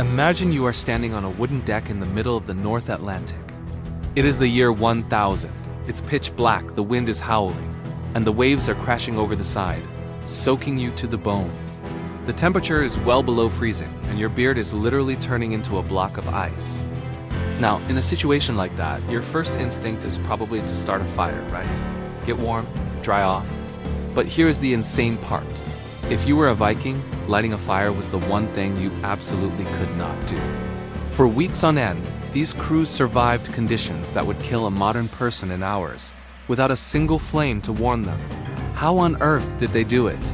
Imagine you are standing on a wooden deck in the middle of the North Atlantic. It is the year 1000. It's pitch black, the wind is howling, and the waves are crashing over the side, soaking you to the bone. The temperature is well below freezing, and your beard is literally turning into a block of ice. Now, in a situation like that, your first instinct is probably to start a fire, right? Get warm, dry off. But here's the insane part. If you were a Viking, lighting a fire was the one thing you absolutely could not do. For weeks on end, these crews survived conditions that would kill a modern person in hours, without a single flame to warm them. How on earth did they do it?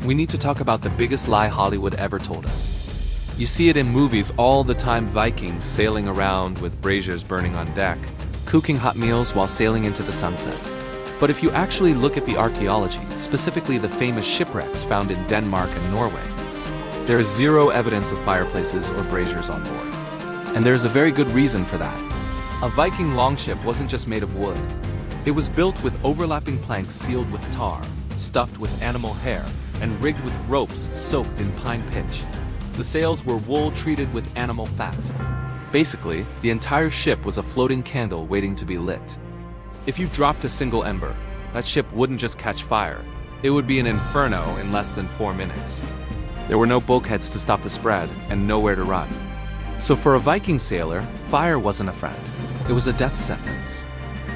We need to talk about the biggest lie Hollywood ever told us. You see it in movies all the time: Vikings sailing around with braziers burning on deck, cooking hot meals while sailing into the sunset. But if you actually look at the archaeology, specifically the famous shipwrecks found in Denmark and Norway, there is zero evidence of fireplaces or braziers on board. And there's a very good reason for that. A Viking longship wasn't just made of wood. It was built with overlapping planks sealed with tar, stuffed with animal hair, and rigged with ropes soaked in pine pitch. The sails were wool treated with animal fat. Basically, the entire ship was a floating candle waiting to be lit. If you dropped a single ember, that ship wouldn't just catch fire. It would be an inferno in less than 4 minutes. There were no bulkheads to stop the spread, and nowhere to run. So for a Viking sailor, fire wasn't a friend. It was a death sentence.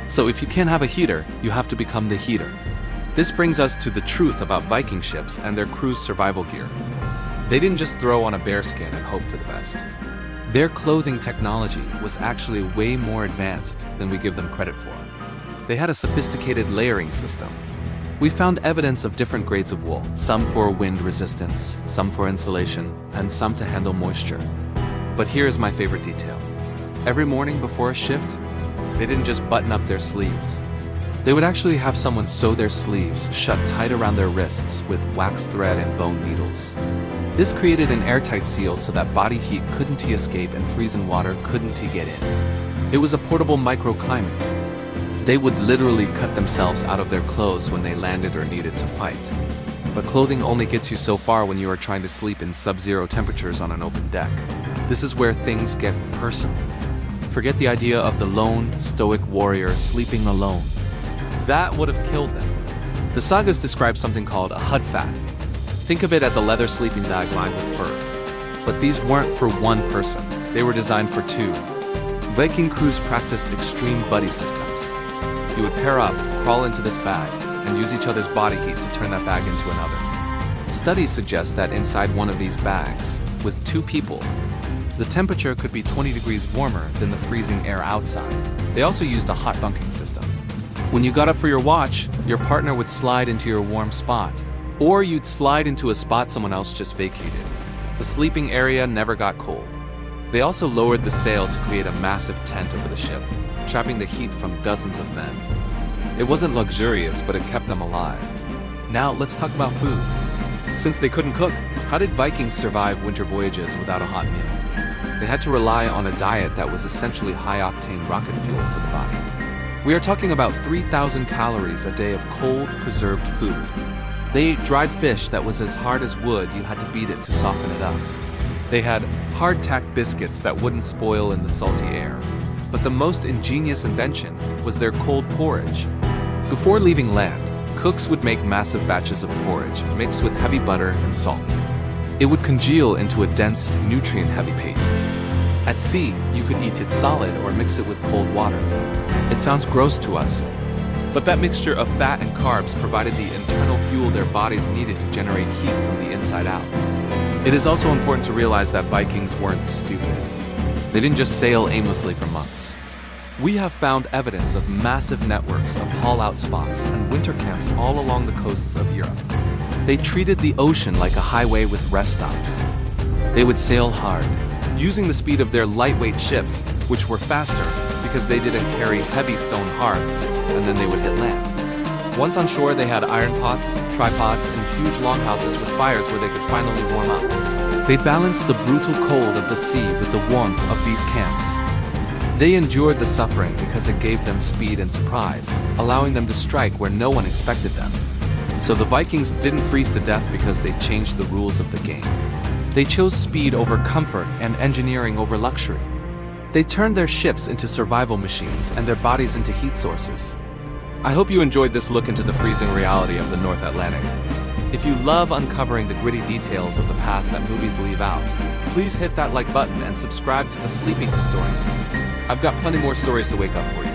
So if you can't have a heater, you have to become the heater. This brings us to the truth about Viking ships and their crew's survival gear. They didn't just throw on a bearskin and hope for the best. Their clothing technology was actually way more advanced than we give them credit for. They had a sophisticated layering system. We found evidence of different grades of wool, some for wind resistance, some for insulation, and some to handle moisture. But here's my favorite detail. Every morning before a shift, they didn't just button up their sleeves. They would actually have someone sew their sleeves shut tight around their wrists with wax thread and bone needles. This created an airtight seal so that body heat couldn't escape and freezing water couldn't get in. It was a portable microclimate. They would literally cut themselves out of their clothes when they landed or needed to fight. But clothing only gets you so far when you are trying to sleep in sub-zero temperatures on an open deck. This is where things get personal. Forget the idea of the lone, stoic warrior sleeping alone. That would have killed them. The sagas describe something called a Hudfat. Think of it as a leather sleeping bag lined with fur. But these weren't for one person. They were designed for two. Viking crews practiced extreme buddy systems. You would pair up, crawl into this bag, and use each other's body heat to turn that bag into another. Studies suggest that inside one of these bags, with 2 people, the temperature could be 20 degrees warmer than the freezing air outside. They also used a hot bunking system. When you got up for your watch, your partner would slide into your warm spot, or you'd slide into a spot someone else just vacated. The sleeping area never got cold. They also lowered the sail to create a massive tent over the ship, trapping the heat from dozens of men. It wasn't luxurious, but it kept them alive. Now let's talk about food. Since they couldn't cook, how did Vikings survive winter voyages without a hot meal? They had to rely on a diet that was essentially high-octane rocket fuel for the body. We are talking about 3,000 calories a day of cold, preserved food. They ate dried fish that was as hard as wood. You had to beat it to soften it up. They had hardtack biscuits that wouldn't spoil in the salty air. But the most ingenious invention was their cold porridge. Before leaving land, cooks would make massive batches of porridge mixed with heavy butter and salt. It would congeal into a dense, nutrient-heavy paste. At sea, you could eat it solid or mix it with cold water. It sounds gross to us, but that mixture of fat and carbs provided the internal fuel their bodies needed to generate heat from the inside out. It is also important to realize that Vikings weren't stupid. They didn't just sail aimlessly for months. We have found evidence of massive networks of haul-out spots and winter camps all along the coasts of Europe. They treated the ocean like a highway with rest stops. They would sail hard, using the speed of their lightweight ships, which were faster because they didn't carry heavy stone hearths, and then they would hit land. Once on shore, they had iron pots, tripods, and huge longhouses with fires where they could finally warm up. They balanced the brutal cold of the sea with the warmth of these camps. They endured the suffering because it gave them speed and surprise, allowing them to strike where no one expected them. So the Vikings didn't freeze to death because they changed the rules of the game. They chose speed over comfort and engineering over luxury. They turned their ships into survival machines and their bodies into heat sources. I hope you enjoyed this look into the freezing reality of the North Atlantic. If you love uncovering the gritty details of the past that movies leave out, please hit that like button and subscribe to The Sleeping Historian. I've got plenty more stories to wake up for you.